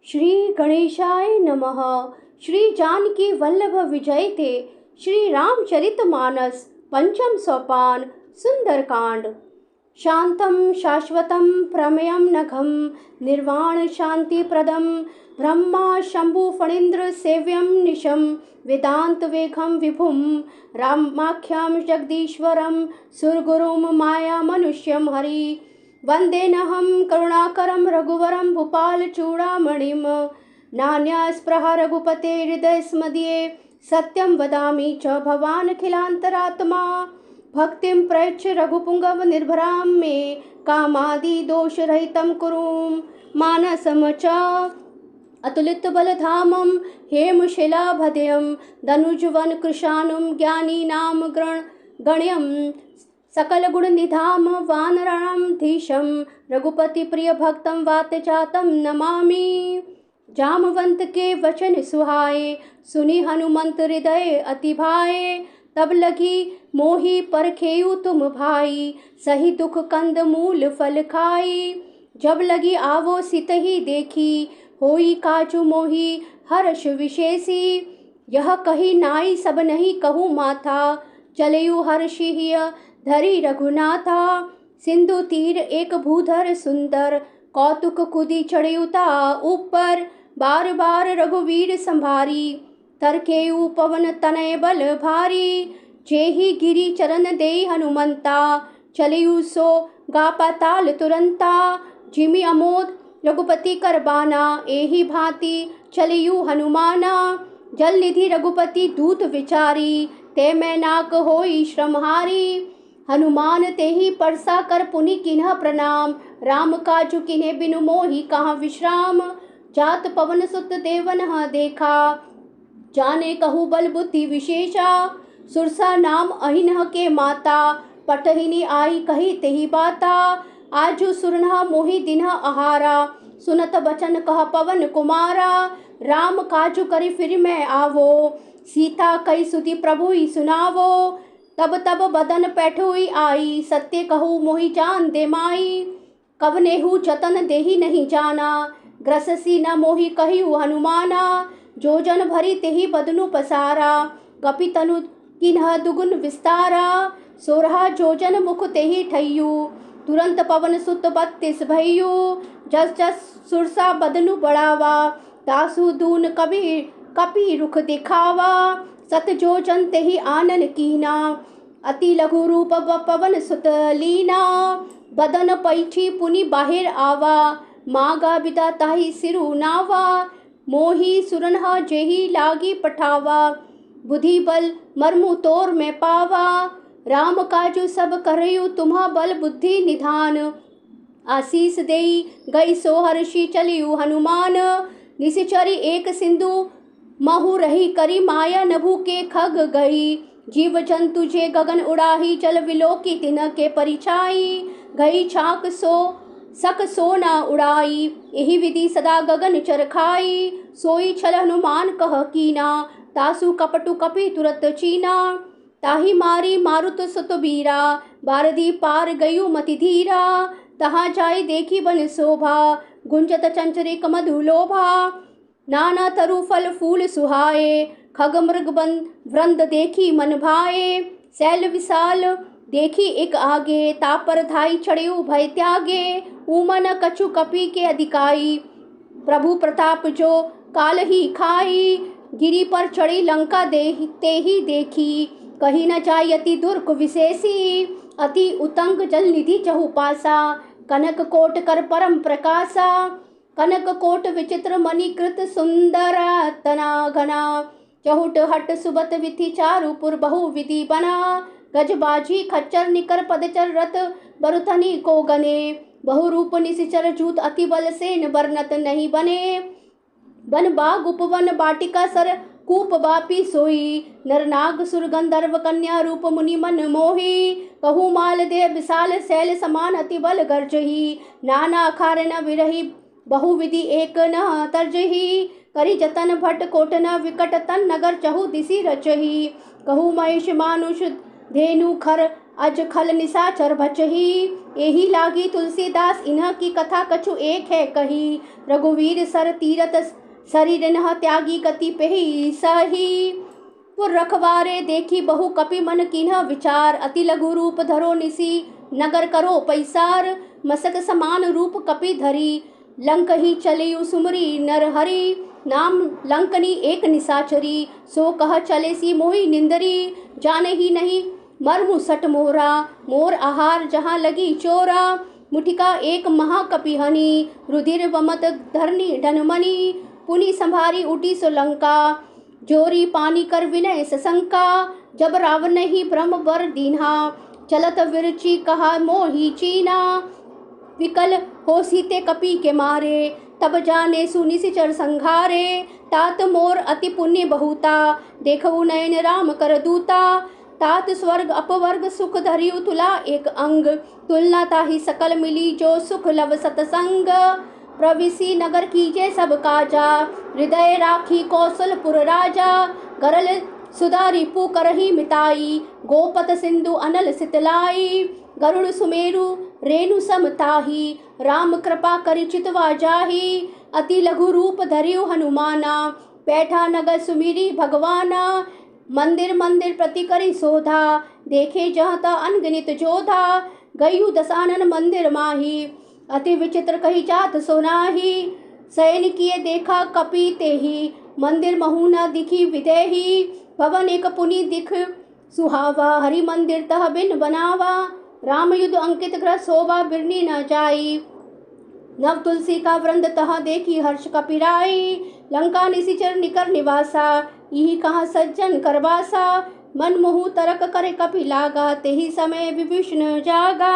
श्री गणेशाय नमः। श्री जानकी वल्लभ विजय थे। श्री रामचरितमानस पंचम सोपान सुंदरकांड। शांतं शाश्वतं प्रमेयं नघं निर्वाण शांति प्रदम ब्रह्मा शंभु फणीन्द्र सेव्यं निशं वेदांत वेगं विभुम रामाख्यं जगदीश्वरं सुरगुरुं माया मनुष्यं हरि वंदेनहं करुणाकरं रघुवरं भूपालचूडामणिं नान्यस्पृहा रघुपते हृदयस्मदीये सत्यं वदामि च भवानखिलान्तरात्मा भक्तिं प्रयच्छ रघुपुंगव निर्भरां मे कामादि दोषरहितं कुरु मानसं च अतुलित बलधामं हेमशिलाभद्रं धनुजवन कृशानं ज्ञानीनां गण्यं सकल गुण निधाम वानराणां धीशं रघुपति प्रिय भक्तं वातजातं नमामि। जामवंत के वचन सुहाए सुनी हनुमंत हृदय अति भाए तब लगी मोहि परखेउ तुम भाई सही दुख कंद मूल फल खाई। जब लगी आवो सित ही देखी होई काचु मोहि हर्ष विशेषी यह कही नाई सब नहीं कहूँ माथा चलयु हर्षिय धरी रघुनाथा। सिंधु तीर एक भूधर सुंदर कौतुक कुदी चढ़युता ऊपर बार बार रघुवीर संभारी तरकेयु पवन तनय बल भारी। जेहि गिरी चरण दे हनुमंता चलयु सो गा पाताल तुरंता। जिमि अमोद रघुपति करबाना एहि भांति चलयु हनुमाना। जल निधि रघुपति दूत विचारी ते मैं नाक होई श्रमहारी। हनुमान तेहि परसा कर पुनि किन्ह प्रणाम राम काजु किन्हे बिनु मोहि कहाँ विश्राम। जात पवन सुत देवन देखा जाने कहु बल बुद्धि विशेषा। सुरसा नाम अहिनह के माता पटहिनी आई कही तेहि बाता। आजु सुरनह मोहि दिनह आहारा सुनत बचन कह पवन कुमारा। राम काजु करि फिर मैं आवो सीता कई सुति प्रभु ही सुनावो। तब तब बदन पैठोई आई सत्य कहू मोहि जान दे माई। कवनेहु जतन देहि नहीं जाना ग्रससी न मोहि कहिउ हनुमाना। जो जन भरी तेहि बदनु पसारा कपि तनु किन्ह दुगुन विस्तारा। सोरहा जोजन मुख तेहि ठइयु तुरंत पवन सुत 32 भइयु। जस जस सुरसा बदनु बढ़ावा दासु दून कपि रुख दिखावा। सत जोजन तेहि आनन कीना अति लघु रूप पवन सुत लीना। बदन पैठी पुनि बाहिर आवा मागा बिदा ताहि सिरु नावा। मोहि सुरनह जेहि लागी पठावा बुद्धि बल मर्मु तोर में पावा। राम काजु सब करयु तुम्हा बल बुद्धि निधान आशीष देई गई सो हर्षि चलियु हनुमान। निशिचरी एक सिंधु महु रही करी माया नभु के खग गई। जीव जंतु जे गगन उड़ाही जल विलोकी तिन के परिछाई। गई छाक सो सक सो न उड़ाई एहि विधि सदा गगन चरखाई। सोई छल हनुमान कह कीना तासु कपटु कपि तुरत चीना। ताहि मारी मारुत सुत बीरा बारदी पार गयु मति धीरा। तहाँ जाय देखी बन शोभा गुंजत चंचरिक मधु लोभा। नाना तरु फल फूल सुहाए खग मृग वृंद देखी मन भाए। शैल विशाल देखी एक आगे तापर धाई चढ़ेऊ भय त्यागे। उमन कछु कपि के अधिकाई प्रभु प्रताप जो काल ही खाई। गिरी पर चढ़ी लंका ते ही देखी कही न जाय अति दुर्ग विशेषी। अति उतंग जल निधि चहु पासा कनक कोट कर परम प्रकाशा। कनक कोट विचित्र मणिकृत सुंदर तना घना चहुट हट सुबत विधि चारुपुर बहु विधि बना। गजबाजी खच्चर निकर पदचर रथ बरुथनी को गने बहुरूप निशिचर जूत अति बल सेन वर्णत नहीं बने। वन बाग उपवन बाटिका सर कूप बापी सोई नरनाग सुर गंधर्व कन्या रूप मुनि मन मोही। कहू माल देह विशाल शैल समान अति बल गर्जही। नाना खार न विरही बहु विधि एक न तर्जही। करी जतन भट्ट कोटन विकट तन नगर चहु दिशि रचही। कहू महेश मानुष धेनु खर अज खल निशाचर बचही। एही लागी तुलसीदास इन्ह की कथा कछु एक है कही। रघुवीर सर तीरथ शरीर नह त्यागी गति पेही सही। पुर रखवारे देखी बहु कपि मन कीन्ह विचार। अति लघु रूप धरो निसी नगर करो पैसार। मसक समान रूप कपि धरी लंक ही चले सुमरी नर हरि। नाम लंकनी एक निशाचरी सो कह चले सी मोही निंदरी। जाने ही नहीं मर्मु सट मोरा मोर आहार जहाँ लगी चोरा। मुठिका एक महाकपिहनी रुधिर वमत धरनी ढनमनी। पुनि संभारी उठी सुलंका जोरी पानी कर विनय सशंका। जब रावण ही ब्रह्म वर दीन्हा चलत विरची कहा मोही चीना। विकल हो सीते कपि के मारे तब जाने सुनिशिचर संघारे। तात मोर अति पुण्य बहुता देखऊ नयन राम कर दूता। तात स्वर्ग अपवर्ग सुख धरियु तुला एक अंग। तुलना ताहि सकल मिली जो सुख लव सतसंग। प्रविसी नगर कीजे सब काजा हृदय राखी कौशलपुर राजा। गरल सुधा रिपु करही मिताई गोपत सिंधु अनल सितलाई। गरुड़ सुमेरु रेणु समताही राम कृपा करि चितवा जाही। अति लघु रूप धरियु हनुमाना बैठा नगर सुमिरी भगवाना। मंदिर मंदिर प्रति करी शोधा देखे जहाँ ता अनगिनित जोधा। गयु दशानन मंदिर माही अति विचित्र कही जात सोनाही। सैन किए देखा कपि तेही मंदिर महु न दिखी विदेही। भवन एक पुनि दिख सुहावा हरि मंदिर तह बिन बनावा। राम युद्ध अंकित ग्रह शोभा बिरनी न जाई। नव तुलसी का वृंद तह देखी हर्ष कपिराई। लंका निशिचर निकर निवासा यही कहा सज्जन करवासा। मन मोहु तरक करे कपि लागा तेही समय विभीषण जागा।